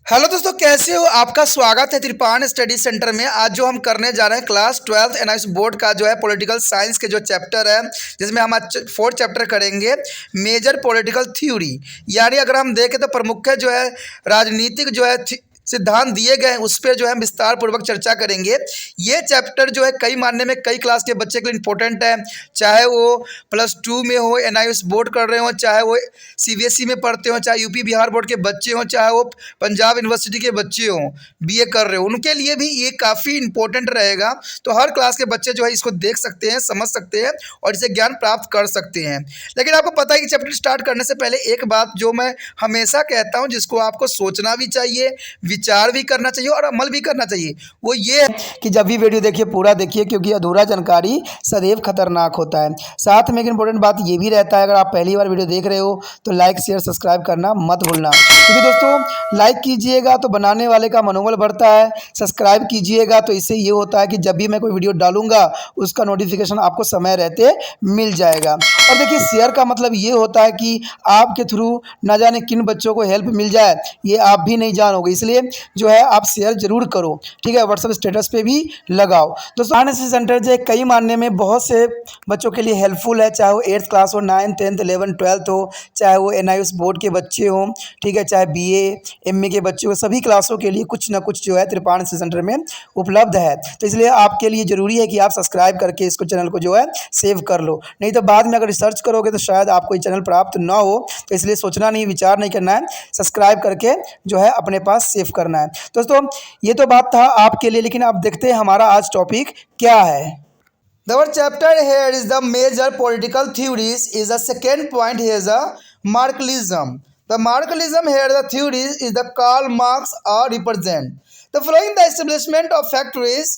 Hello दोस्तों, कैसे हो? आपका स्वागत है त्रिपान स्टडी सेंटर में। आज जो हम करने जा रहे हैं क्लास 12th एनआईएस बोर्ड का जो है पॉलिटिकल साइंस के जो चैप्टर है, जिसमें हम आज 4th चैप्टर करेंगे, मेजर पॉलिटिकल थ्योरी। यानी अगर हम देखें तो प्रमुख जो है राजनीतिक जो है सिद्धांत दिए गए हैं, उस पर जो है हम विस्तार पूर्वक चर्चा करेंगे। ये चैप्टर जो है कई मानने में कई क्लास के बच्चे के लिए इंपॉर्टेंट है, चाहे वो +2 में हो, एनआईएस बोर्ड कर रहे हो, चाहे वो सीबीएसई में पढ़ते हो, चाहे यूपी बिहार बोर्ड के बच्चे हों, चाहे वो पंजाब यूनिवर्सिटी के बच्चे हों, बीए कर रहे हो, उनके लिए भी ये काफ़ी इंपॉर्टेंट रहेगा। तो हर क्लास के बच्चे जो है इसको देख सकते हैं, समझ सकते हैं और इसे ज्ञान प्राप्त कर सकते हैं। लेकिन आपको पता है कि चैप्टर स्टार्ट करने से पहले एक बात जो मैं हमेशा कहता हूँ, जिसको आपको सोचना भी चाहिए, विचार भी करना चाहिए और अमल भी करना चाहिए, वो ये है कि जब भी वीडियो देखिए पूरा देखिए, क्योंकि अधूरा जानकारी सदैव खतरनाक होता है। साथ में एक इंपॉर्टेंट बात ये भी रहता है, अगर आप पहली बार वीडियो देख रहे हो तो लाइक शेयर सब्सक्राइब करना मत भूलना, क्योंकि दोस्तों लाइक कीजिएगा तो बनाने वाले का मनोबल बढ़ता है, सब्सक्राइब कीजिएगा तो इससे ये होता है कि जब भी मैं कोई वीडियो डालूंगा उसका नोटिफिकेशन आपको समय रहते मिल जाएगा। और देखिए शेयर का मतलब ये होता है कि आपके थ्रू ना जाने किन बच्चों को हेल्प मिल जाए, ये आप भी नहीं जानोगे, इसलिए जो है आप शेयर जरूर करो, ठीक है। व्हाट्सएप स्टेटस पे भी लगाओ। दोस्तों एनएसएस सेंटर जो है कई मानने में बहुत से बच्चों के लिए हेल्पफुल है, चाहे वो 8th क्लास हो, 9th 10th 11th 12th हो, चाहे वो एनआईएस बोर्ड के बच्चे हों, ठीक है, चाहे बीए एमए के बच्चे हो, सभी क्लासों के लिए कुछ ना कुछ जो है त्रिपान सेंटर में उपलब्ध है। तो इसलिए आपके लिए ज़रूरी है कि आप सब्सक्राइब करके इसको चैनल को जो है सेव कर लो, नहीं तो बाद में अगर रिसर्च करोगे तो शायद आपको ये चैनल प्राप्त ना हो। तो इसलिए सोचना नहीं, विचार नहीं करना है, सब्सक्राइब करके जो है अपने पास सेव करना है। दोस्तों ये तो बात था आपके लिए, लेकिन अब देखते हैं हमारा आज टॉपिक क्या है। Our chapter here is the major political theories. Is the second point here is the Marxism. The Marxism here the theory is the Karl Marx or represent. The following the establishment of factories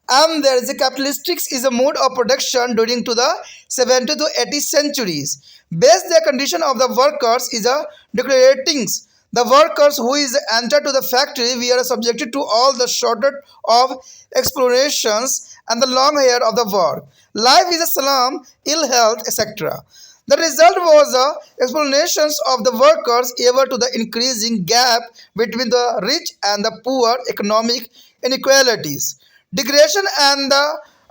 and there is a capitalistic is a mode of production during to the 70 to 80 centuries. Based the condition of the workers is a declarating the workers who is entered to the factory we are subjected to all the shortage of explorations and the long hair of the work. Life is a slum, ill health, etc. The result was the explanations of the workers ever to the increasing gap between the rich and the poor, economic inequalities. Degradation and the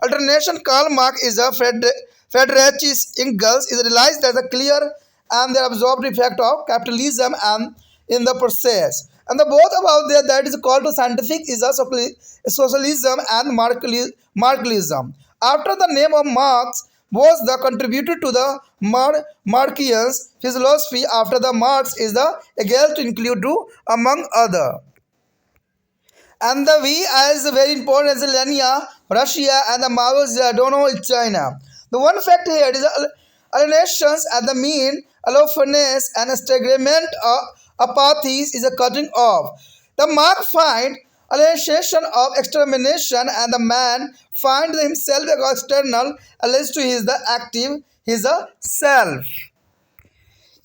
alternation. Karl Marx is a Friedrich Engels is realized as a clear and the absorbed effect of capitalism and in the process. And the both about there that is called to scientific is a socialism and Marxism. After the name of Marx was the contributor to the Marxian philosophy. After the Marx is the Hegel to include to among other. And the V is very important as Lenin, Russia, and the Mao Zedong China. The one fact here is alienations at the mean, allophoness, and stagnant apathies is a cutting off. The mark find alienation of extermination, and the man find himself external, alleged to his the active, his a self.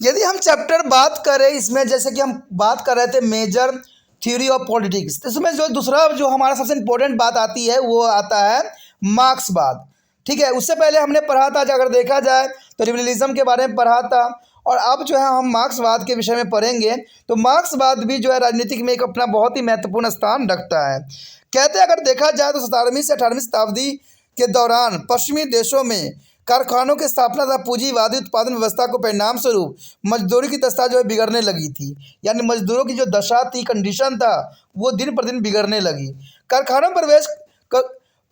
यदि हम chapter बात करें इसमें, जैसे कि हम बात कर रहे थे मेजर थ्योरी ऑफ पॉलिटिक्स, तो इसमें जो दूसरा जो हमारा सबसे इम्पोर्टेंट बात आती है वो आता है मार्क्सवाद, ठीक है। उससे पहले हमने पढ़ा था, अगर देखा जाए तो लिबरलिज्म के बारे में पढ़ा था, और अब जो है हम मार्क्सवाद के विषय में पढ़ेंगे। तो मार्क्सवाद भी जो है राजनीतिक में एक अपना बहुत ही महत्वपूर्ण स्थान रखता है। कहते हैं अगर देखा जाए तो 17वीं से 18वीं शताब्दी के दौरान पश्चिमी देशों में कारखानों की स्थापना तथा पूंजीवादी उत्पादन व्यवस्था को परिणाम स्वरूप मजदूरी की दशा जो है बिगड़ने लगी थी। यानी मजदूरों की जो दशा थी, कंडीशन था, वो दिन पर दिन बिगड़ने लगी। कारखानों में प्रवेश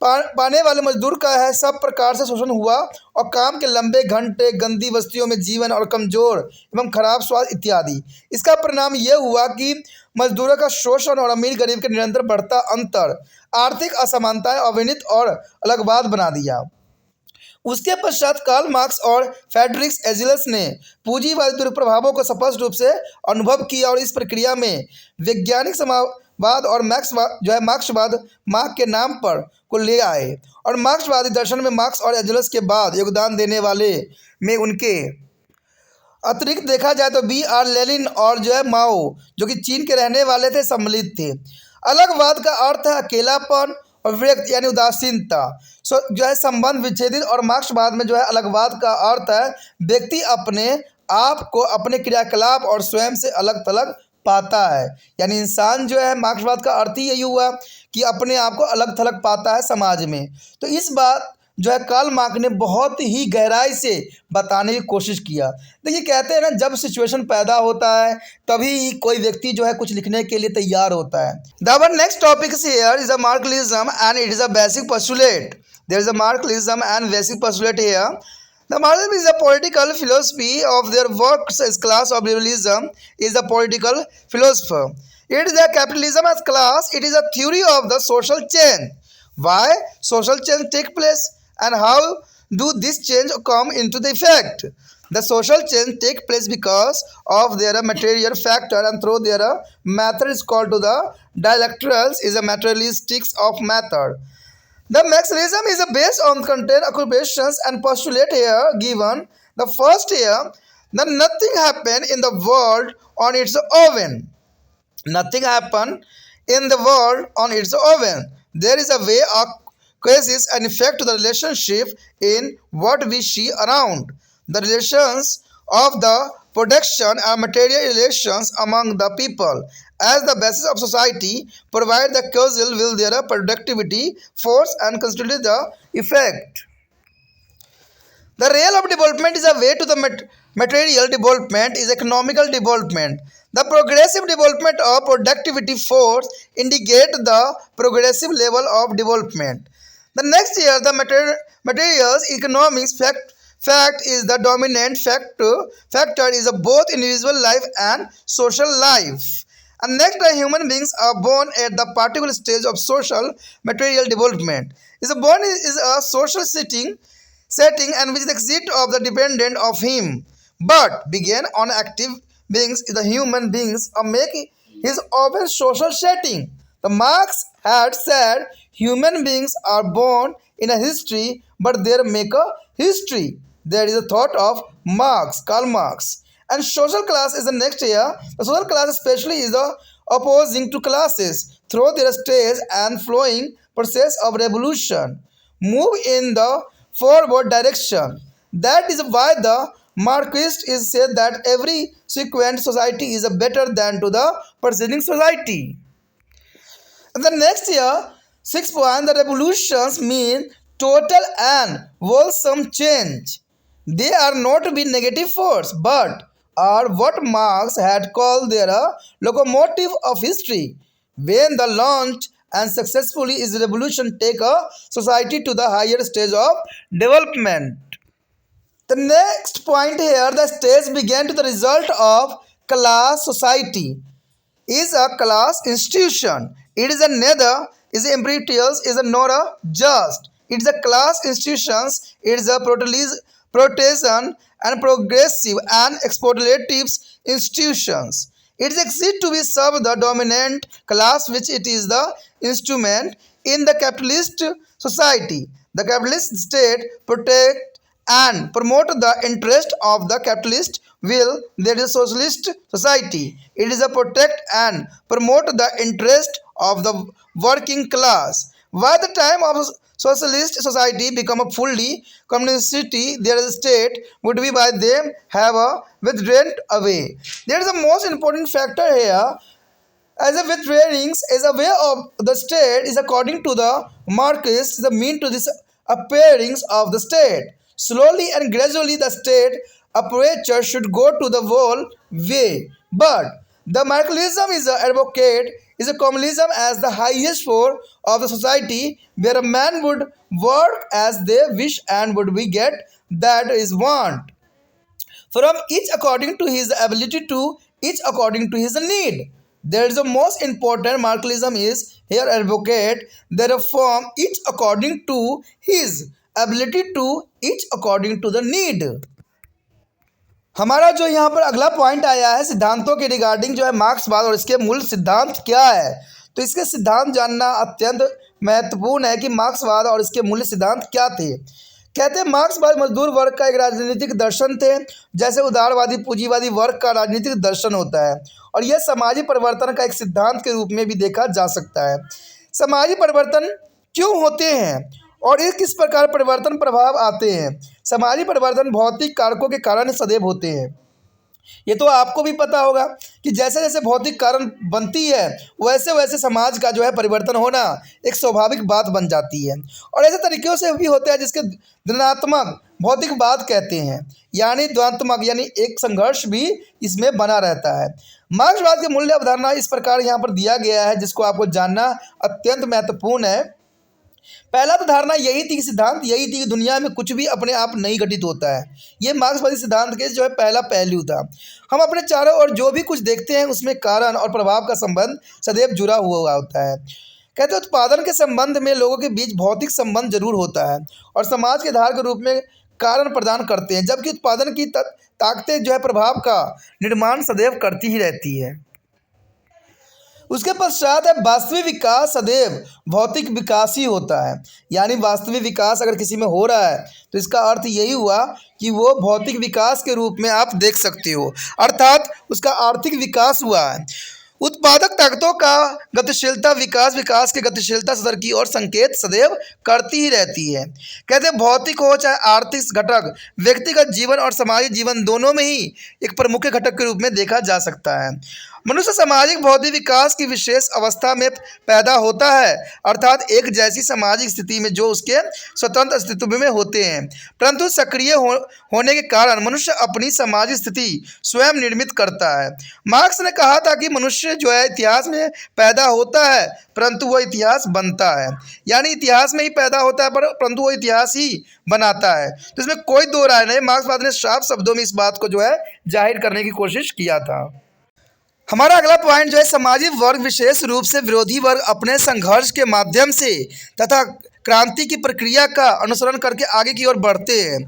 पाने वाले मजदूर का है सब प्रकार से शोषण हुआ और काम के लंबे घंटे, गंदी बस्तियों में जीवन और कमजोर एवं खराब स्वास्थ्य इत्यादि। इसका परिणाम यह हुआ कि मजदूरों का शोषण और अमीर गरीब के निरंतर बढ़ता अंतर आर्थिक असमानताएं अविनित और अलगवाद बना दिया। उसके पश्चात कार्ल मार्क्स और फ्रेडरिक एंजेल्स ने पूंजीवादी दुष्प्रभावों को स्पष्ट रूप से अनुभव किया और इस प्रक्रिया में वैज्ञानिक समाजवाद और मार्क्सवाद मार्क के नाम पर को ले आए। और मार्क्सवादी दर्शन में मार्क्स और एंजेल्स के बाद योगदान देने वाले में उनके अतिरिक्त देखा जाए तो B.R. लेनिन और जो है माओ, जो कि चीन के रहने वाले थे, सम्मिलित थे। अलगवाद का अर्थ है अकेलापन और व्यक्त यानी उदासीनता। जो है संबंध विच्छेदित, और मार्क्सवाद में जो है अलगवाद का अर्थ है व्यक्ति अपने आप को अपने क्रियाकलाप और स्वयं से अलग थलग पाता है। यानी इंसान जो है, मार्क्सवाद का अर्थ ही यही हुआ कि अपने आप को अलग थलग पाता है समाज में। तो इस बात जो है कार्ल मार्क्स ने बहुत ही गहराई से बताने की कोशिश किया। देखिए, कहते हैं ना, जब सिचुएशन पैदा होता है तभी कोई व्यक्ति जो है कुछ लिखने के लिए तैयार होता है। The next topic here is a Marxism and it is a basic postulate. There is a Marxism and basic postulate here. The Marxism is a political philosophy of their works as class of liberalism is a political philosopher. It is a capitalism as class. It is a theory of the social change. Why social change take place and how do this change come into the effect? The social change take place because of their material factor and through their method is called to the dialecticals is a materialistics of method. The Marxism is based on content occupations and postulate here given. The first here, that nothing happened in the world on its own. Nothing happened in the world on its own. There is a way of causes and effect to the relationship in what we see around. The relations of the production and material relations among the people as the basis of society provide the causal will their productivity force and constitute the effect. The real of development is a way to the material development is economical development. The progressive development of productivity force indicate the progressive level of development. The next year, the materials economics fact is the dominant factor is both individual life and social life. And next, the human beings are born at the particular stage of social material development. Is a born is a social setting and which is the exit of the dependent of him, but began on active beings the human beings are making his own social setting. The Marx had said human beings are born in a history, but they make a history. There is a thought of Marx, Karl Marx. And social class is the next year. The social class especially is the opposing to classes through their stage and flowing process of revolution move in the forward direction. That is why the Marxist is said that every sequent society is better than to the preceding society. And the next year, 6 point, the revolutions mean total and wholesome change. They are not to be negative force, but are what Marx had called their locomotive of history. When the launch and successfully is revolution take a society to the higher stage of development. The next point here, the stage began to the result of class society is a class institution. It is a neither is imperial is a nor a just. It is a class institutions. It is a protection and progressive and exploitative institutions. It is exist to be serve the dominant class which it is the instrument in the capitalist society. The capitalist state protect and promote the interest of the capitalist will. There is a socialist society. It is a protect and promote the interest of the working class. By the time of socialist society become a fully communist city, there is a state would be by them have a withdrawn away. There is the most important factor here as a withdrawings is a way of the state is according to the Marxists the mean to this appearance of the state. Slowly and gradually the state apparature should go to the whole way. But the Marxism is a advocate is a communism as the highest form of the society where a man would work as they wish and would be get that is want from each according to his ability to each according to his need. There is the most important Marxism is here advocate their form each according to his ability to each according to the need. हमारा जो यहाँ पर अगला point आया है सिद्धांतों के regarding जो है मार्क्सवाद और इसके मूल सिद्धांत क्या है। तो इसके सिद्धांत जानना अत्यंत महत्वपूर्ण है कि मार्क्सवाद और इसके मूल सिद्धांत क्या थे। कहते हैं मार्क्सवाद मजदूर वर्ग का एक राजनीतिक दर्शन थे, जैसे उदारवादी पूंजीवादी वर्ग का राजनीतिक दर्शन होता है, और यह सामाजिक परिवर्तन का एक सिद्धांत के रूप में भी देखा जा सकता है। सामाजिक परिवर्तन क्यों होते हैं और ये किस प्रकार परिवर्तन प्रभाव आते हैं। सामाजिक परिवर्तन भौतिक कारकों के कारण सदैव होते हैं। ये तो आपको भी पता होगा कि जैसे जैसे भौतिक कारण बनती है वैसे वैसे समाज का जो है परिवर्तन होना एक स्वाभाविक बात बन जाती है। और ऐसे तरीक़ों से भी होता है जिसके धनात्मक भौतिकवाद कहते हैं, यानी द्वंद्वात्मक, यानी एक संघर्ष भी इसमें बना रहता है। मार्क्सवाद की मूल्य अवधारणा इस प्रकार यहाँ पर दिया गया है जिसको आपको जानना अत्यंत महत्वपूर्ण है। पहला तो धारणा यही थी, सिद्धांत यही थी कि दुनिया में कुछ भी अपने आप नहीं घटित होता है। ये मार्क्सवादी सिद्धांत के जो है पहला पहलू था। हम अपने चारों ओर जो भी कुछ देखते हैं उसमें कारण और प्रभाव का संबंध सदैव जुड़ा हुआ होता है। कहते हैं उत्पादन के संबंध में लोगों के बीच भौतिक संबंध जरूर होता है और समाज के आधार के रूप में कारण प्रदान करते हैं, जबकि उत्पादन की ताकतें जो है प्रभाव का निर्माण सदैव करती ही रहती है। उसके पश्चात है वास्तविक विकास सदैव भौतिक विकास ही होता है। यानी वास्तविक विकास अगर किसी में हो रहा है तो इसका अर्थ यही हुआ कि वो भौतिक विकास के रूप में आप देख सकते हो, अर्थात उसका आर्थिक विकास हुआ है। उत्पादक ताकतों का गतिशीलता विकास विकास की गतिशीलता स्तर की ओर संकेत सदैव करती ही रहती है। कहते हैं भौतिक हो चाहे आर्थिक घटक, व्यक्तिगत जीवन और सामाजिक जीवन दोनों में ही एक प्रमुख घटक के रूप में देखा जा सकता है। मनुष्य सामाजिक भौतिक विकास की विशेष अवस्था में पैदा होता है, अर्थात एक जैसी सामाजिक स्थिति में जो उसके स्वतंत्र अस्तित्व में होते हैं, परंतु सक्रिय होने के कारण मनुष्य अपनी सामाजिक स्थिति स्वयं निर्मित करता है। मार्क्स ने कहा था कि मनुष्य जो है इतिहास में पैदा होता है परंतु वह इतिहास बनता है, यानी इतिहास में ही पैदा होता है परंतु वो इतिहास ही बनाता है। तो इसमें कोई दो राय नहीं, मार्क्सवाद ने साफ शब्दों में इस बात को जो है जाहिर करने की कोशिश किया था। हमारा अगला पॉइंट जो है सामाजिक वर्ग विशेष रूप से विरोधी वर्ग अपने संघर्ष के माध्यम से तथा क्रांति की प्रक्रिया का अनुसरण करके आगे की ओर बढ़ते हैं।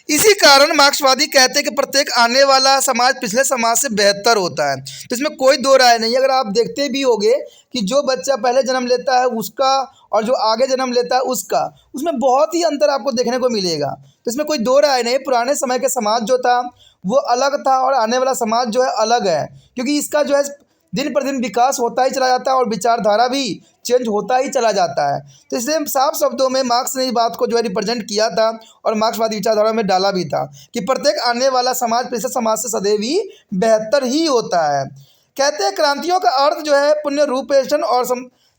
इसी कारण मार्क्सवादी कहते हैं कि प्रत्येक आने वाला समाज पिछले समाज से बेहतर होता है। तो इसमें कोई दो राय नहीं। अगर आप देखते भी होंगे कि जो बच्चा पहले जन्म लेता है उसका और जो आगे जन्म लेता है उसका, उसमें बहुत ही अंतर आपको देखने को मिलेगा। तो इसमें कोई दो राय नहीं। पुराने समय के समाज जो था वो अलग था और आने वाला समाज जो है अलग है, क्योंकि इसका जो है दिन पर दिन विकास होता ही चला जाता है और विचारधारा भी चेंज होता ही चला जाता है। तो इसलिए साफ शब्दों में मार्क्स ने इस बात को जो है रिप्रेजेंट किया था और मार्क्सवादी विचारधारा में डाला भी था कि प्रत्येक आने वाला समाज पिछले समाज से सदैव ही बेहतर ही होता है। कहते हैं क्रांतियों का अर्थ जो है पुण्य रूपेशन और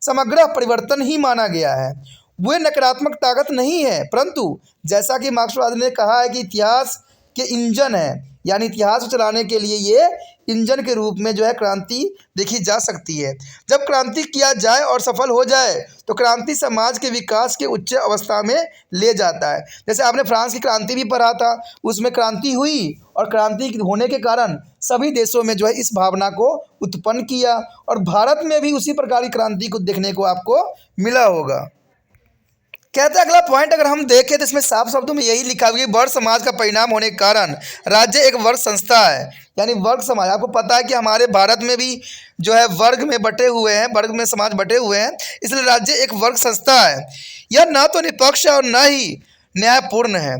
समग्र परिवर्तन ही माना गया है। वे नकारात्मक ताकत नहीं है, परंतु जैसा कि मार्क्सवादी ने कहा है कि इतिहास के इंजन है, यानी इतिहास को चलाने के लिए ये इंजन के रूप में जो है क्रांति देखी जा सकती है। जब क्रांति किया जाए और सफल हो जाए तो क्रांति समाज के विकास के उच्च अवस्था में ले जाता है। जैसे आपने फ्रांस की क्रांति भी पढ़ा था, उसमें क्रांति हुई और क्रांति होने के कारण सभी देशों में जो है इस भावना को उत्पन्न किया और भारत में भी उसी प्रकार की क्रांति को देखने को आपको मिला होगा। कहते हैं अगला पॉइंट अगर हम देखें तो इसमें साफ शब्दों में यही लिखा हुआ है वर्ग समाज का परिणाम होने के कारण राज्य एक वर्ग संस्था है, यानी वर्ग समाज। आपको पता है कि हमारे भारत में भी जो है वर्ग में बटे हुए हैं, वर्ग में समाज बटे हुए हैं, इसलिए राज्य एक वर्ग संस्था है। यह न तो निष्पक्ष है और न ही न्यायपूर्ण है।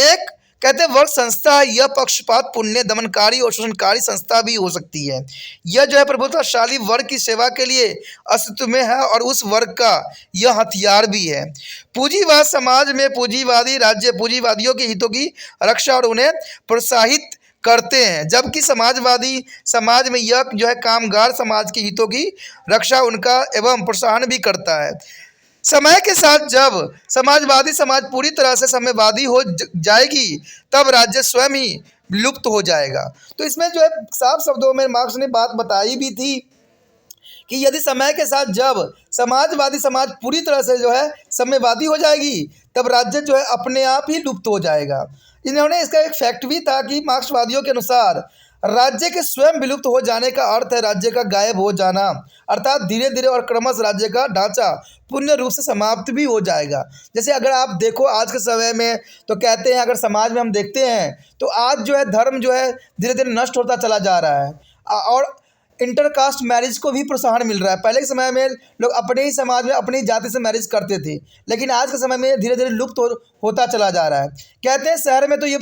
एक कहते हैं वर्ग संस्था है, यह पक्षपात पुण्य दमनकारी और शोषणकारी संस्था भी हो सकती है। यह जो है प्रभुत्वशाली वर्ग की सेवा के लिए अस्तित्व में है और उस वर्ग का यह हथियार भी है। पूंजीवाद समाज में पूंजीवादी राज्य पूंजीवादियों के हितों की रक्षा और उन्हें प्रोत्साहित करते हैं, जबकि समाजवादी समाज में यह जो है कामगार समाज के हितों की रक्षा उनका एवं प्रोत्साहन भी करता है। समय के साथ जब समाजवादी समाज पूरी तरह से साम्यवादी हो जाएगी तब राज्य स्वयं ही लुप्त हो जाएगा। तो इसमें जो है साफ शब्दों में मार्क्स ने बात बताई भी थी कि यदि समय के साथ जब समाजवादी समाज पूरी तरह से जो है साम्यवादी हो जाएगी तब राज्य जो है अपने आप ही लुप्त हो जाएगा। इन्होंने इसका एक फैक्ट भी था कि मार्क्सवादियों के अनुसार राज्य के स्वयं विलुप्त हो जाने का अर्थ है राज्य का गायब हो जाना, अर्थात धीरे धीरे और क्रमश राज्य का ढांचा पूर्ण रूप से समाप्त भी हो जाएगा। जैसे अगर आप देखो आज के समय में तो कहते हैं अगर समाज में हम देखते हैं तो आज जो है धर्म जो है धीरे धीरे नष्ट होता चला जा रहा है और इंटरकास्ट मैरिज को भी प्रोत्साहन मिल रहा है। पहले के समय में लोग अपने ही समाज में अपनी जाति से मैरिज करते थे, लेकिन आज के समय में धीरे धीरे लुप्त होता चला जा रहा है। कहते हैं शहर में तो ये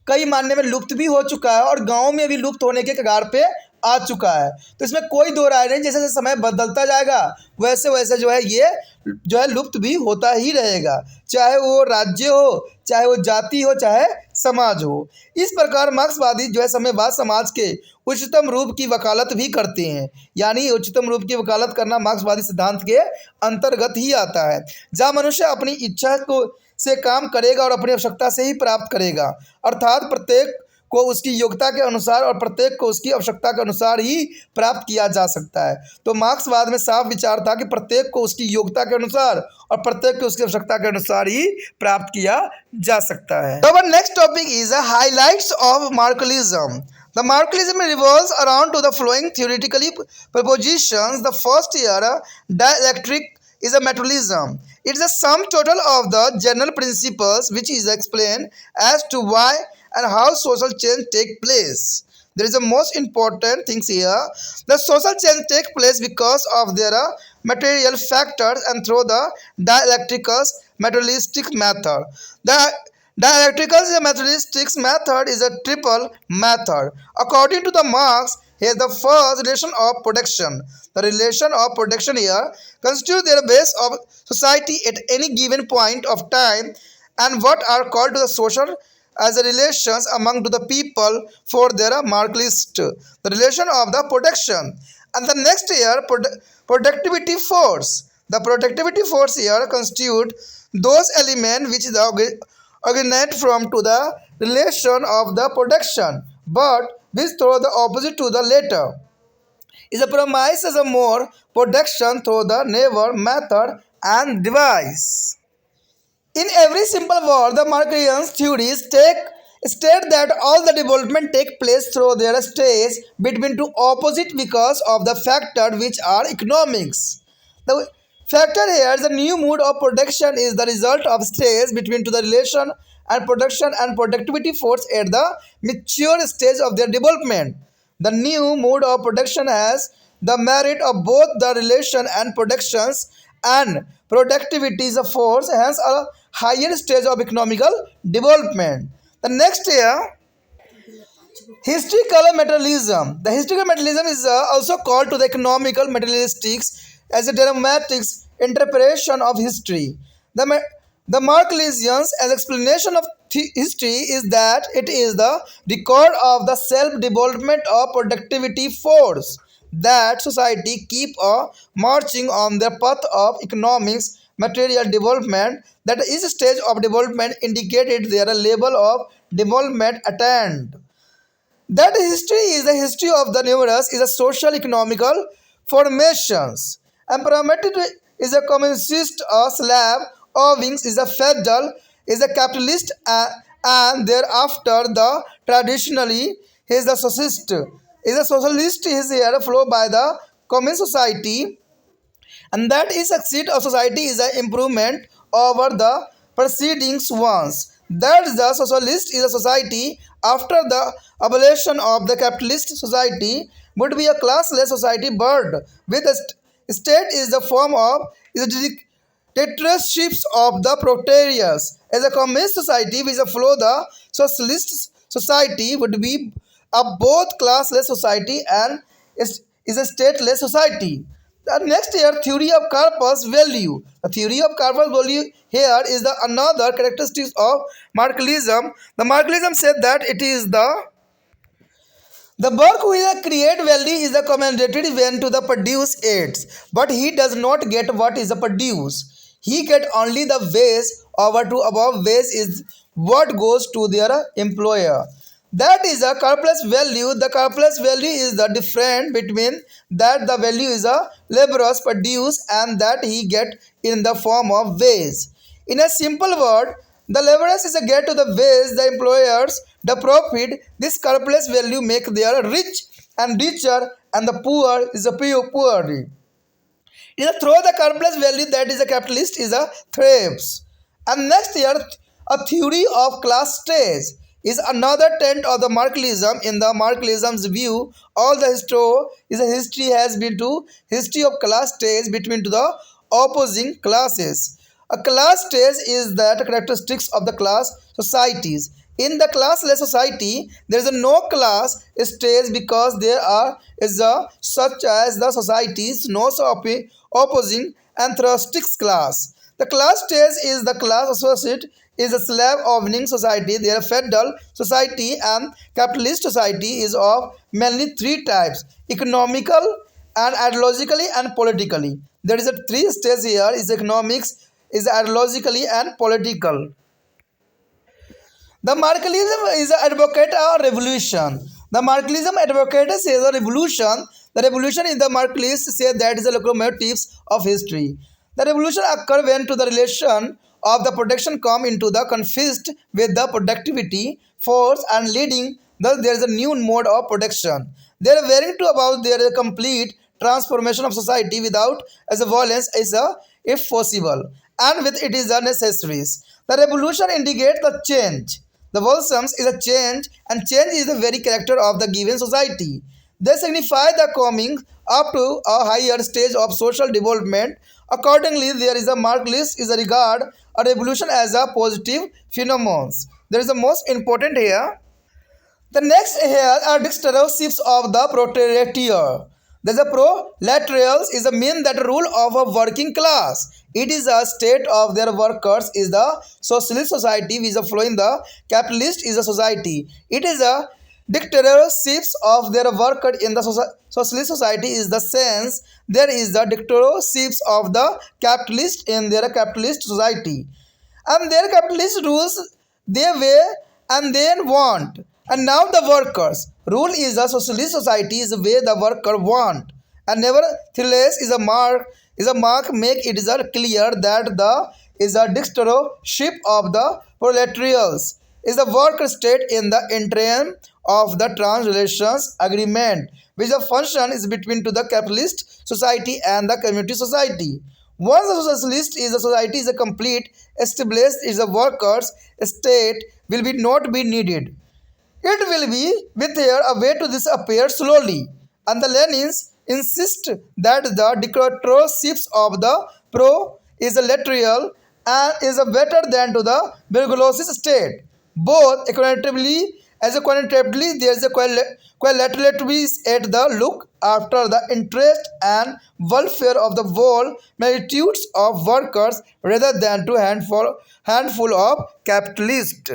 कई मायने में लुप्त भी हो चुका है और गाँव में भी लुप्त होने के कगार पे आ चुका है। तो इसमें कोई दो राय नहीं, जैसे जैसे समय बदलता जाएगा वैसे वैसे जो है ये जो है लुप्त भी होता ही रहेगा, चाहे वो राज्य हो, चाहे वो जाति हो, चाहे समाज हो। इस प्रकार मार्क्सवादी जो है साम्यवाद समाज के उच्चतम रूप की वकालत भी करते हैं, यानी उच्चतम रूप की वकालत करना मार्क्सवादी सिद्धांत के अंतर्गत ही आता है, जहाँ मनुष्य अपनी इच्छा को से काम करेगा और अपनी आवश्यकता से ही प्राप्त करेगा, अर्थात प्रत्येक को उसकी योग्यता के अनुसार और प्रत्येक को उसकी आवश्यकता के अनुसार ही प्राप्त किया जा सकता है। तो मार्क्सवाद में साफ विचार था कि प्रत्येक को उसकी योग्यता के अनुसार और प्रत्येक को उसकी आवश्यकता के अनुसार ही प्राप्त किया जा सकता है। तो next topic is highlights of Marxism. The Marxism revolves around to the following theoretically propositions. The first here, dialectic is a materialism. It is a sum total of the general principles which is explained as to why and how social change take place. There is a most important things here. The social change take place because of their material factors and through the dialectical materialistic method. The dialectical materialistic method is a triple method. According to the Marx, here the first relation of production. The relation of production here constitutes the base of society at any given point of time and what are called to the social as the relations among to the people for their Marxist. The relation of the production. And the next here, productivity force. The productivity force here constitute those elements which the originate from to the relation of the production, but which throw the opposite to the later. Is a promise as a more production through the never method and device. In every simple word, the Marxian theories state that all the development take place through their stage between two opposite because of the factor which are economics. The factor here is the new mode of production is the result of stage between to the relation and production and productivity force at the mature stage of their development. The new mode of production has the merit of both the relation and productions and productivity is a force, hence a higher stage of economical development. The next here, historical materialism. The historical materialism is also called to the economical materialistics as a dramatic interpretation of history. The Marxians' explanation of history is that it is the record of the self-development of productivity force that society keep marching on the path of economics material development, that each stage of development indicated their level of development attained. That history is the history of the numerous is a social economical formations. Empowerment is a communist slave, Owings is a feudal, is a capitalist, and thereafter the traditionally he is the socialist. Is a socialist is here followed by the communist society, and that is succeed of society is an improvement over the preceding ones. That the socialist is a society after the abolition of the capitalist society would be a classless society bird with a state is the form of is a dictatorships of the proletariats. As a communist society which follow the socialist society would be a both classless society and is a stateless society. The next here, theory of corpus value. The theory of corpus value here is the another characteristic of Marxism. The Marxism said that it is the work who is a create value is a commendatory when to the produce aids, but he does not get what is a produce. He get only the wage over to above wage is what goes to their employer. That is a surplus value. The surplus value is the difference between that the value is a laborers produce and that he get in the form of wage. In a simple word, the laborers is a get to the wage, the employers the profit. This surplus value make their rich and richer and the poor is a poorer. It is through the surplus value that is a capitalist is a thrives. And next here, a theory of class stage is another tenet of the Marxism. In the Marxism's view, all the history has been to history of class stage between to the opposing classes. A class stage is that characteristics of the class societies. In the classless society, there is no class stage because there are is a such as the society's no opposing anthroistic class. The class stage is the class associate is a slave owning society. Their feudal society and capitalist society is of mainly three types: economical and ideologically and politically. There is a three stage here: is economics, is ideologically and political. The Marxism is advocate a revolution. The Marxism advocates says a revolution. The revolution in the Marxists say that is the locomotives of history. The revolution occur when to the relation of the production come into the conflict with the productivity force and leading thus there is a new mode of production. They are willing to about their complete transformation of society without as a violence is a if possible and with it is a necessaries. The revolution indicates the change. The Volsums is a change, and change is the very character of the given society. They signify the coming up to a higher stage of social development. Accordingly, there is a Marxist is a regard a revolution as a positive phenomenon. There is the most important here. The next here are dictatorships of the proletariat. There's a proletariat is a mean that rule of a working class. It is a state of their workers is the socialist society which is following the capitalist is a society. It is a dictatorships of their worker in the socialist society is the sense there is the dictatorships of the capitalist in their capitalist society and their capitalist rules they way and then want and now the workers rule is a socialist society is the way the worker want and nevertheless is a mark make it is a clear that the is a dictatorship of the proletariats is the worker state in the interim of the trans relations agreement which the function is between to the capitalist society and the community society. Once the socialist is a society is a complete established is a workers state will be not be needed. It will be with here a way to disappear slowly, and the Lenins insist that the dictatorships of the pro is a lateral and is a better than to the Bergolosis state. Both equitatively as a quantitatively there is a qualitatively at the look after the interest and welfare of the whole multitudes of workers rather than to handful of capitalists.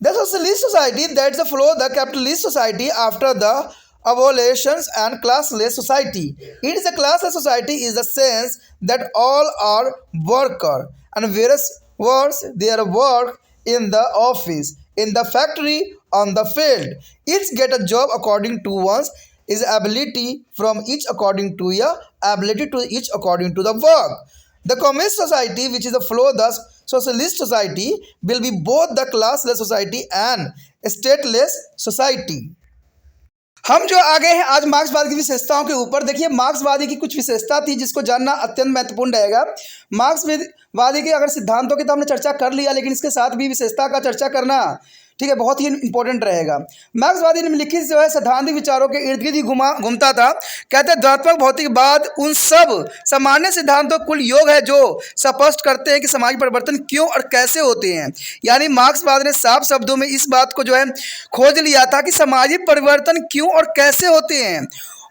The socialist society that's the follow the capitalist society after the abolitions and classless society. It is a classless society is the sense that all are worker and various works their work in the office, in the factory, on the field. Each get a job according to one's is ability from each according to your ability to each according to the work. The communist society which is the flow thus socialist society will be both the classless society and stateless society. हम जो आगे हैं आज मार्क्सवाद की विशेषताओं के ऊपर देखिए मार्क्सवादी की कुछ विशेषता थी जिसको जानना अत्यंत महत्वपूर्ण रहेगा। मार्क्सवादी के अगर सिद्धांतों की तो हमने चर्चा कर लिया लेकिन इसके साथ भी विशेषता का चर्चा करना ठीक है बहुत ही इंपॉर्टेंट रहेगा। मार्क्सवादी निम्नलिखित जो है सैद्धांतिक विचारों के इर्द गिर्द ही घूमता था। कहते हैं द्वैतात्मक भौतिकवाद उन सब सामान्य सिद्धांतों कुल योग है जो स्पष्ट करते हैं कि समाज परिवर्तन क्यों और कैसे होते हैं। यानी मार्क्सवाद ने साफ शब्दों में इस बात को जो है खोज लिया था कि सामाजिक परिवर्तन क्यों और कैसे होते हैं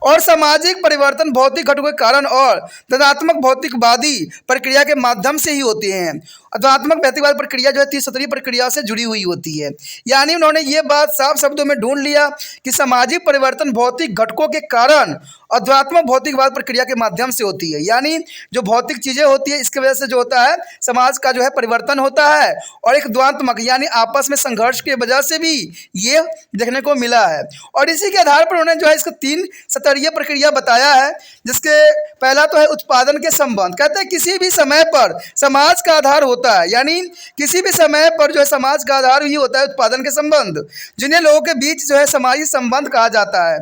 और सामाजिक परिवर्तन भौतिक घटकों के कारण और तदात्मक भौतिकवादी प्रक्रिया के माध्यम से ही होते हैं। तदात्मक भौतिकवाद प्रक्रिया जो है त्रिस्तरीय प्रक्रिया से जुड़ी हुई होती है। यानी उन्होंने ये बात साफ शब्दों में ढूंढ लिया कि सामाजिक परिवर्तन भौतिक घटकों के कारण अध्यात्मक भौतिकवाद प्रक्रिया के माध्यम से होती है। यानी जो भौतिक चीज़ें होती है इसकी वजह से जो होता है समाज का जो है परिवर्तन होता है और एक द्वंद्वात्मक यानी आपस में संघर्ष की वजह से भी ये देखने को मिला है। और इसी के आधार पर उन्होंने जो है इसको 3 स्तरीय प्रक्रिया बताया है जिसके पहला तो है उत्पादन के संबंध। कहते हैं किसी भी समय पर समाज का आधार होता है यानी किसी भी समय पर जो है समाज का आधार ही होता है उत्पादन के संबंध जिन्हें लोगों के बीच जो है सामाजिक संबंध कहा जाता है।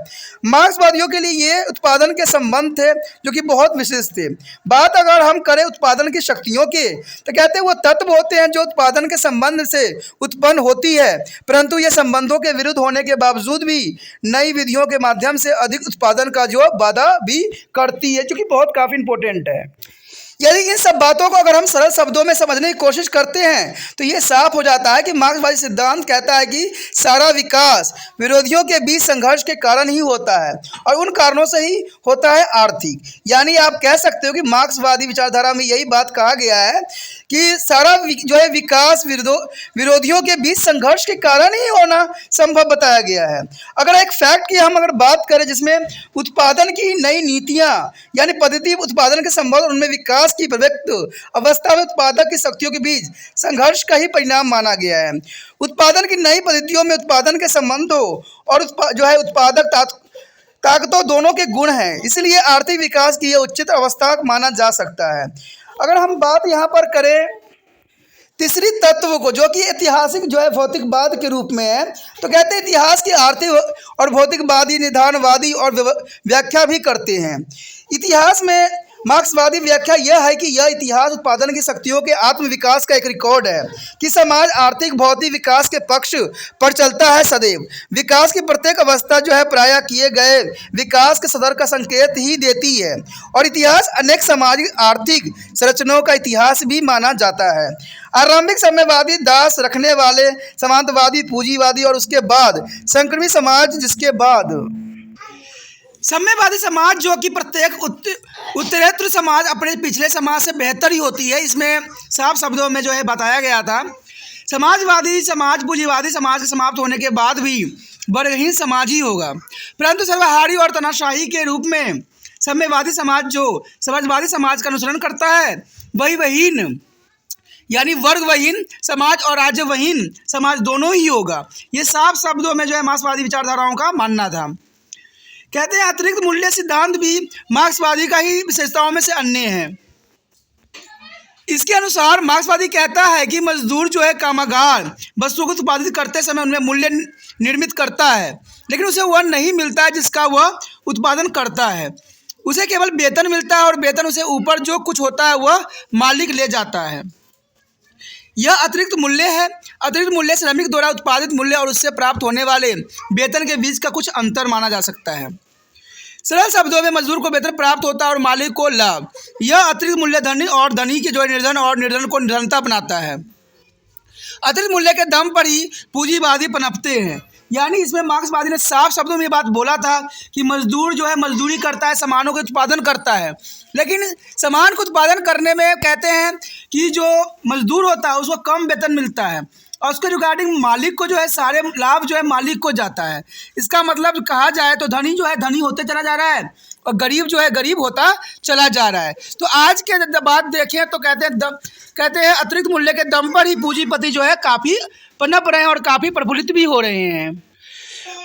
मार्क्सवादियों के लिए ये उत्पादन के संबंध थे जो कि बहुत विशेष थे। बात अगर हम करें उत्पादन की शक्तियों के तो कहते हैं वो तत्व होते हैं जो उत्पादन के संबंध से उत्पन्न होती है परंतु ये संबंधों के विरुद्ध होने के बावजूद भी नई विधियों के माध्यम से अधिक उत्पादन का जो वादा भी करती है जो कि बहुत काफ़ी इंपॉर्टेंट है। यदि इन सब बातों को अगर हम सरल शब्दों में समझने की कोशिश करते हैं तो ये साफ हो जाता है कि मार्क्सवादी सिद्धांत कहता है कि सारा विकास विरोधियों के बीच संघर्ष के कारण ही होता है और उन कारणों से ही होता है आर्थिक। यानी आप कह सकते हो कि मार्क्सवादी विचारधारा में यही बात कहा गया है कि सारा जो है विकास विरोधियों के बीच संघर्ष के कारण ही होना संभव बताया गया है। अगर एक फैक्ट की हम अगर बात करें जिसमें उत्पादन की नई नीतियां यानी पद्धति उत्पादन के संबंध उनमें विकास की प्रव्यक्त अवस्था में उत्पादक की शक्तियों के बीच संघर्ष का ही परिणाम माना गया है। उत्पादन की नई पद्धतियों में उत्पादन के संबंधों और जो है उत्पादक ताकतों दोनों के गुण हैं, इसलिए आर्थिक विकास की यह उच्चतर अवस्था माना जा सकता है। अगर हम बात यहाँ पर करें तीसरी तत्व को जो कि ऐतिहासिक जो है भौतिकवाद के रूप में है, तो कहते हैं इतिहास की आर्थिक और भौतिकवादी निदानवादी और व्याख्या भी करते हैं। इतिहास में मार्क्सवादी व्याख्या यह है कि यह इतिहास उत्पादन की शक्तियों के आत्म विकास का एक रिकॉर्ड है कि समाज आर्थिक भौतिक विकास के पक्ष पर चलता है सदैव। विकास की प्रत्येक अवस्था जो है प्रायः किए गए विकास के सदर का संकेत ही देती है और इतिहास अनेक सामाजिक आर्थिक संरचनाओं का इतिहास भी माना जाता है। आरंभिक साम्यवादी दास रखने वाले सामंतवादी पूंजीवादी और उसके बाद संक्रमित समाज जिसके बाद साम्यवादी समाज जो कि प्रत्येक उत्तरोत्तर समाज अपने पिछले समाज से बेहतर ही होती है, इसमें साफ शब्दों में जो है बताया गया था। समाजवादी समाज पूंजीवादी समाज के समाप्त होने के बाद भी वर्गहीन समाज ही होगा, परंतु सर्वहारी और तानाशाही के रूप में साम्यवादी समाज जो समाजवादी समाज का अनुसरण करता है वही वहीन यानी वर्गवहीन समाज और राज्यवहीन समाज दोनों ही होगा। ये साफ शब्दों में जो है मार्क्सवादी विचारधाराओं का मानना था। कहते हैं अतिरिक्त मूल्य सिद्धांत भी मार्क्सवादी का ही विशेषताओं में से अन्य है। इसके अनुसार मार्क्सवादी कहता है कि मजदूर जो है कामगार वस्तुओं को उत्पादित करते समय उनमें मूल्य निर्मित करता है, लेकिन उसे वह नहीं मिलता है जिसका वह उत्पादन करता है। उसे केवल वेतन मिलता है और वेतन उसे ऊपर जो कुछ होता है वह मालिक ले जाता है। यह अतिरिक्त मूल्य है। अतिरिक्त मूल्य श्रमिक द्वारा उत्पादित मूल्य और उससे प्राप्त होने वाले वेतन के बीच का कुछ अंतर माना जा सकता है। सरल शब्दों में मजदूर को वेतन प्राप्त होता है और मालिक को लाभ। यह अतिरिक्त मूल्य धनी और धनी के जो निर्धन और निर्धन को निर्धनता बनाता है। अतिरिक्त मूल्य के दम पर ही पूंजीवादी पनपते हैं। यानी इसमें मार्क्सवादी ने साफ शब्दों में ये बात बोला था कि मजदूर जो है मजदूरी करता है, सामानों का उत्पादन करता है, लेकिन सामान को उत्पादन करने में कहते हैं कि जो मजदूर होता है उसको कम वेतन मिलता है और उसके रिगार्डिंग मालिक को जो है सारे लाभ जो है मालिक को जाता है। इसका मतलब कहा जाए तो धनी जो है धनी होते चला जा रहा है और गरीब जो है गरीब होता चला जा रहा है। तो आज के बात देखें तो कहते हैं अतिरिक्त मूल्य के दम पर ही पूंजीपति जो है काफ़ी पनप रहे हैं और काफ़ी प्रफुल्लित भी हो रहे हैं।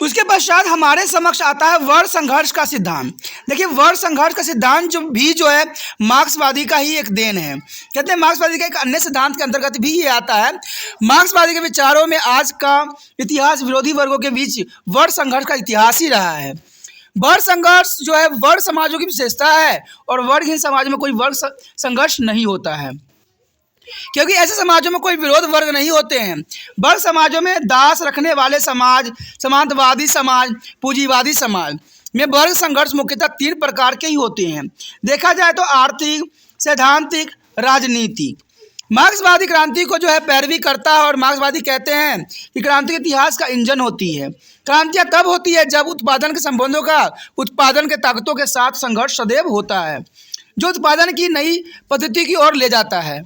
उसके पश्चात हमारे समक्ष आता है वर्ग संघर्ष का सिद्धांत। देखिए वर्ग संघर्ष का सिद्धांत जो है मार्क्सवादी का ही एक देन है। कहते हैं मार्क्सवादी का एक अन्य सिद्धांत के अंतर्गत भी ये आता है। मार्क्सवादी के विचारों में आज का इतिहास विरोधी वर्गों के बीच वर्ग संघर्ष का इतिहास ही रहा है। वर्ग संघर्ष जो है वर्ग समाजों की विशेषता है और वर्गहीन समाज में कोई वर्ग संघर्ष नहीं होता है, क्योंकि ऐसे समाजों में कोई विरोध वर्ग नहीं होते हैं। वर्ग समाजों में दास रखने वाले समाज, सामंतवादी समाज, पूंजीवादी समाज में वर्ग संघर्ष मुख्यतः 3 प्रकार के ही होते हैं। देखा जाए तो आर्थिक, सैद्धांतिक, राजनीतिक। मार्क्सवादी क्रांति को जो है पैरवी करता है और मार्क्सवादी कहते हैं कि क्रांति इतिहास का इंजन होती है। क्रांतियाँ तब होती है जब उत्पादन के संबंधों का उत्पादन के ताकतों के साथ संघर्ष सदैव होता है, जो उत्पादन की नई पद्धति की ओर ले जाता है।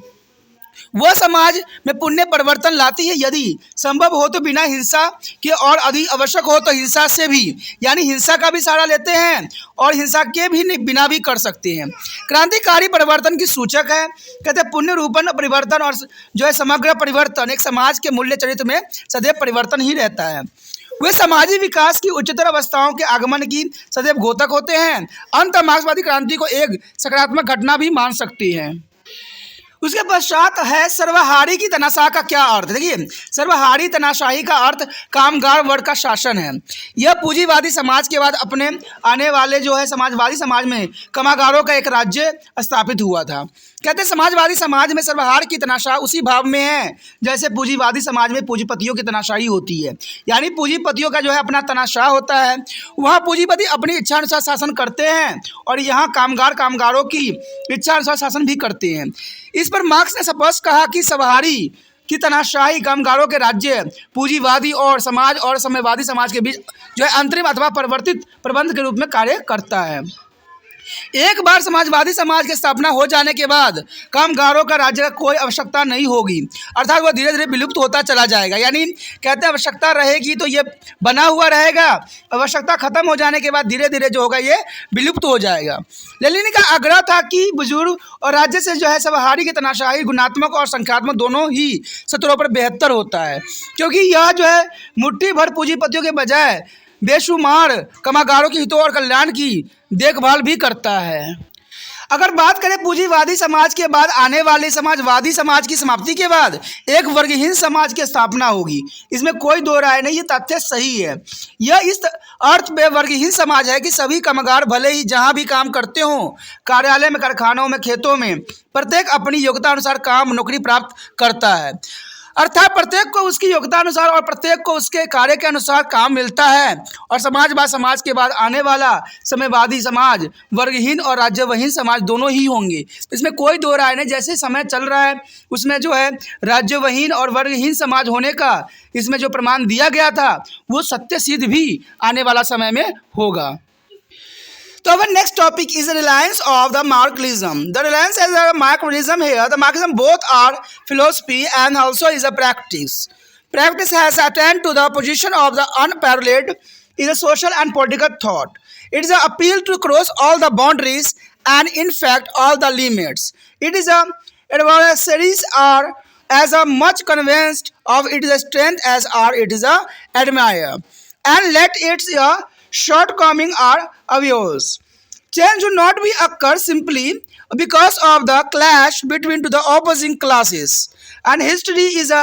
वह समाज में पुण्य परिवर्तन लाती है यदि संभव हो तो बिना हिंसा के और अधिक आवश्यक हो तो हिंसा से भी, यानी हिंसा का भी सहारा लेते हैं और हिंसा के भी बिना भी कर सकते हैं। क्रांतिकारी परिवर्तन की सूचक है। कहते हैं पुण्य रूपन परिवर्तन और जो है समग्र परिवर्तन एक समाज के मूल्य चरित्र में सदैव परिवर्तन ही रहता है। वे समाजी विकास की उच्चतर अवस्थाओं के आगमन की सदैव घोतक होते हैं। अंत मार्क्सवादी क्रांति को एक सकारात्मक घटना भी मान सकती है। उसके पश्चात है सर्वहारी की तनाशाह का क्या अर्थ। देखिए सर्वहारी तनाशाही का अर्थ कामगार वर्ग का शासन है। यह पूंजीवादी समाज के बाद अपने आने वाले जो है समाजवादी समाज में कामगारों का एक राज्य स्थापित हुआ था। कहते हैं समाजवादी समाज में सर्वहार की तनाशाह उसी भाव में है जैसे पूंजीवादी समाज में पूंजीपतियों की तनाशाही होती है। यानी पूंजीपतियों का जो है अपना तनाशाह होता है, वहाँ पूंजीपति अपनी इच्छा अनुसार शासन करते हैं और यहाँ कामगारों की इच्छा अनुसार शासन भी करते हैं। इस पर मार्क्स ने स्पष्ट कहा कि सर्वहारी की तनाशाही कामगारों के राज्य, पूंजीवादी और साम्यवादी समाज के बीच जो है अंतरिम अथवा परिवर्तित प्रबंध के रूप में कार्य करता है। एक बार समाजवादी समाज की स्थापना हो जाने के बाद कामगारों का राज्य का कोई आवश्यकता नहीं होगी, अर्थात वह धीरे धीरे विलुप्त होता चला जाएगा। यानी कहते हैं आवश्यकता रहेगी तो ये बना हुआ रहेगा, आवश्यकता खत्म हो जाने के बाद धीरे धीरे जो होगा ये विलुप्त हो जाएगा। लेनिन का आग्रह था कि बुजुर्ग और राज्य से जो है सर्वहारी की तनाशाही गुणात्मक और संख्यात्मक दोनों ही स्तरों पर बेहतर होता है, क्योंकि यह जो है मुट्ठी भर पूंजीपतियों के बजाय बेशुमार कामगारों के हितों और कल्याण की देखभाल भी करता है। अगर बात करें पूंजीवादी समाज के बाद आने वाले समाजवादी समाज की समाप्ति के बाद एक वर्गहीन समाज की स्थापना होगी, इसमें कोई दो राय नहीं, ये तथ्य सही है। यह इस अर्थ में वर्गहीन समाज है कि सभी कामगार भले ही जहां भी काम करते हों, कार्यालय में, कारखानों में, खेतों में, प्रत्येक अपनी योग्यता अनुसार काम नौकरी प्राप्त करता है, अर्थात प्रत्येक को उसकी योग्यता अनुसार और प्रत्येक को उसके कार्य के अनुसार काम मिलता है। और समाजवाद समाज के बाद आने वाला साम्यवादी समाज वर्गहीन और राज्यवहीन समाज दोनों ही होंगे, इसमें कोई दो राय नहीं। जैसे समय चल रहा है उसमें जो है राज्यवहीन और वर्गहीन समाज होने का इसमें जो प्रमाण दिया गया था वो सत्य सिद्ध भी आने वाला समय में होगा। So our next topic is the reliance of the Marxism. The reliance as a Marxism here, the Marxism both are philosophy and also is a practice. Practice has attained to the position of the unparalleled is a social and political thought. It is an appeal to cross all the boundaries and in fact all the limits. It is a adversaries are as a much convinced of its strength as are it is a admire, and let its shortcomings are obvious. Change should not be occur simply because of the clash between the opposing classes, and history is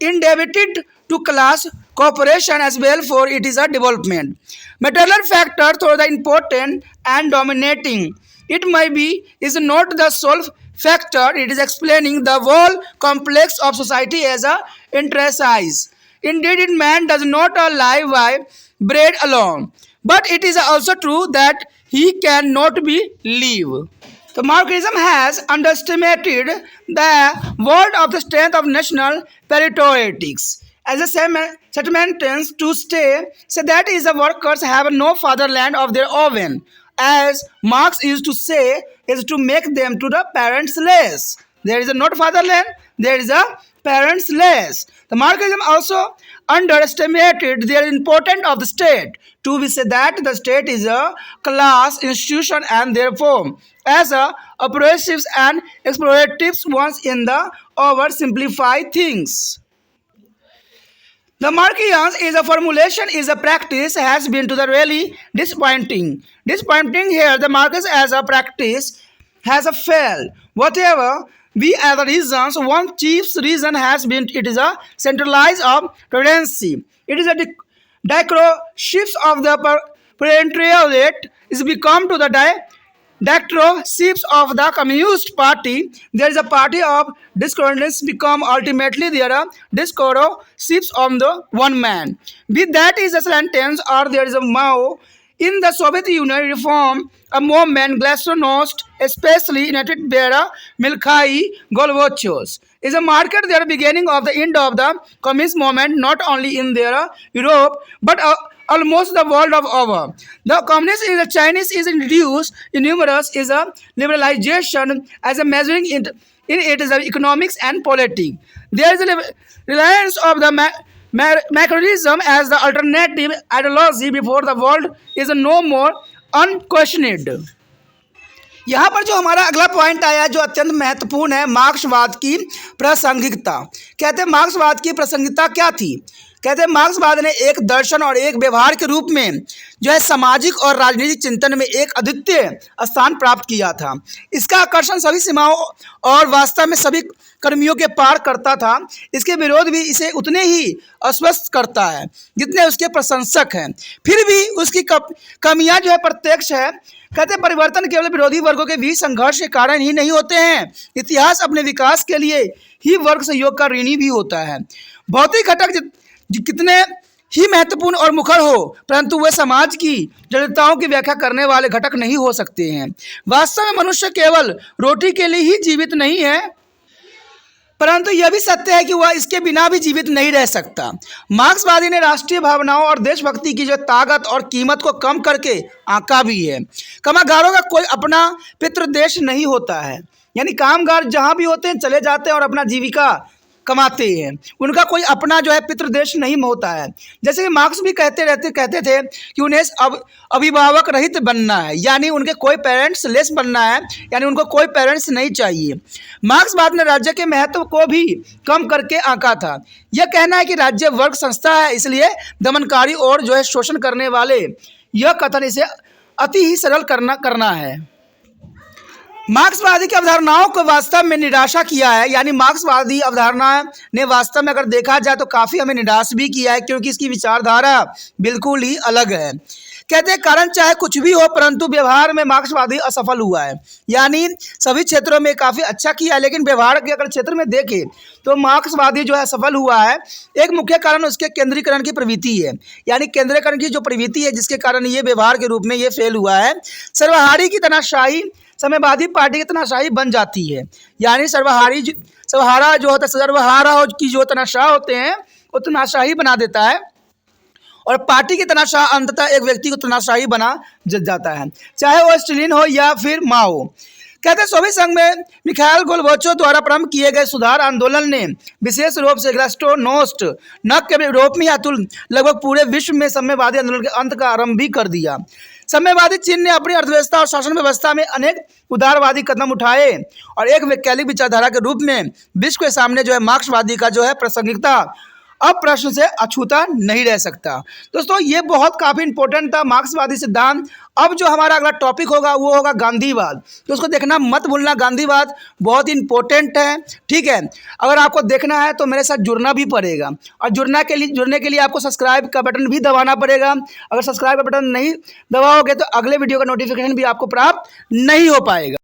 indebted to class cooperation as well, for it is a development. Material factor though the important and dominating, it may be is not the sole factor. It is explaining the whole complex of society as a enterprise. Indeed, man does not live by bread alone, but it is also true that he cannot be live. The Marxism has underestimated the world of the strength of national patriotics. As a sentiment tends to say that is the workers have no fatherland of their own. As Marx used to say, is to make them to the parentless. There is a not fatherland, there is a parentless. The Marxism also underestimated the importance of the state. To be said that the state is a class institution and therefore as a oppressive and exploitative ones in the oversimplify things. The Marxian is a formulation, is a practice, has been to the really disappointing. Disappointing here, the Marxist as a practice has a failed. Whatever be other reasons, one chief reason has been it is a centralized of tendency. It is a dictatorships of the proletariat is become to the dictatorships of the Communist Party. There is a party of discordance become ultimately there are dictatorships of the one man. Be that is a sentence or there is a Mao. In the Soviet Union reform, a movement Glasnost, especially United Bera, Milkhai, Gorbachev, is a marker their beginning of the end of the communist movement, not only in their Europe, but almost the world of over. The communist is a Chinese is introduced in numerous is a liberalization as a measuring in it is economics and politics. There is a reliance of the Marxism as the alternative ideology before the world is no more unquestioned. यहाँ पर जो हमारा अगला point आया जो अत्यंत महत्वपूर्ण है, मार्क्सवाद की प्रासंगिकता। कहते हैं मार्क्सवाद की प्रासंगिकता क्या थी? कहते हैं मार्क्सवाद ने एक दर्शन और एक व्यवहार के रूप में जो है सामाजिक और राजनीतिक चिंतन में एक अद्वितीय स्थान प्राप्त किया था। इसका आकर्षण सभी सीमाओं और वास्तव में सभी कर्मियों के पार करता था। इसके विरोध भी इसे उतने ही अस्वस्थ करता है जितने उसके प्रशंसक हैं। फिर भी उसकी कमियां जो है प्रत्यक्ष है। कहते हैं परिवर्तन केवल विरोधी वर्गों के बीच संघर्ष के कारण ही नहीं होते हैं, इतिहास अपने विकास के लिए ही वर्ग सहयोग का ऋणी भी होता है। भौतिक घटक कितने ही महत्वपूर्ण और मुखर हो, परंतु वे समाज की जटिलताओं की व्याख्या करने वाले घटक नहीं हो सकते हैं। वास्तव में मनुष्य केवल रोटी के लिए ही जीवित नहीं है, परंतु यह भी सत्य है कि वह इसके बिना भी जीवित नहीं रह सकता। मार्क्सवादी ने राष्ट्रीय भावनाओं और देशभक्ति की जो ताकत और कीमत को कम करके आंका भी है। कामगारों का कोई अपना पितृ देश नहीं होता है, यानी कामगार जहाँ भी होते हैं चले जाते हैं और अपना जीविका कमाते हैं, उनका कोई अपना जो है पितृ देश नहीं होता है। जैसे कि मार्क्स भी कहते थे कि उन्हें अब अभिभावक रहित बनना है, यानी उनके कोई पेरेंट्स लेस बनना है, यानी उनको कोई पेरेंट्स नहीं चाहिए। मार्क्सवाद ने राज्य के महत्व को भी कम करके आंका था। यह कहना है कि राज्य वर्ग संस्था है, इसलिए दमनकारी और जो है शोषण करने वाले, यह कथन इसे अति ही सरल करना है। मार्क्सवादी की अवधारणाओं को वास्तव में निराशा किया है, यानी मार्क्सवादी अवधारणा ने वास्तव में अगर देखा जाए तो काफ़ी हमें निराश भी किया है, क्योंकि इसकी विचारधारा बिल्कुल ही अलग है। कहते हैं कारण चाहे कुछ भी हो, परंतु व्यवहार में मार्क्सवादी असफल हुआ है। यानी सभी क्षेत्रों में काफ़ी अच्छा किया है, लेकिन व्यवहार के अगर क्षेत्र में देखें तो मार्क्सवादी जो है सफल हुआ है। एक मुख्य कारण उसके केंद्रीकरण की प्रवृत्ति है, यानी केंद्रीकरण की जो प्रवृत्ति है जिसके कारण ये व्यवहार के रूप में ये फेल हुआ है। सर्वहारी की तनाशाही साम्यवादी पार्टी की तनाशाही बन जाती है, यानी सर्वहारा जो होता है, सर्वहारा की जो तनाशाह होते हैं वो तनाशाही बना देता है, और पार्टी की तनाशाह अंततः एक व्यक्ति को तनाशाही बना जाता है, चाहे वो स्टालिन हो या फिर माओ। कहते हैं सोवियत संघ में मिखाइल गोर्बाचोव द्वारा प्रारंभ किए गए सुधार आंदोलन ने विशेष रूप से ग्लास्नोस्ट न केवल यूरोप में अतुल लगभग पूरे विश्व में साम्यवादी आंदोलन के अंत का आरंभ भी कर दिया। साम्यवादी चीन ने अपनी अर्थव्यवस्था और शासन व्यवस्था में अनेक उदारवादी कदम उठाए और एक वैज्ञानिक विचारधारा के रूप में विश्व के सामने जो है मार्क्सवादी का जो है प्रासंगिकता अब प्रश्न से अछूता नहीं रह सकता। दोस्तों ये बहुत काफ़ी इंपॉर्टेंट था मार्क्सवादी सिद्धांत। अब जो हमारा अगला टॉपिक होगा वो होगा गांधीवाद, तो उसको देखना मत भूलना। गांधीवाद बहुत इंपॉर्टेंट है, ठीक है। अगर आपको देखना है तो मेरे साथ जुड़ना भी पड़ेगा, और जुड़ने के लिए आपको सब्सक्राइब का बटन भी दबाना पड़ेगा। अगर सब्सक्राइब का बटन नहीं दबाओगे तो अगले वीडियो का नोटिफिकेशन भी आपको प्राप्त नहीं हो पाएगा।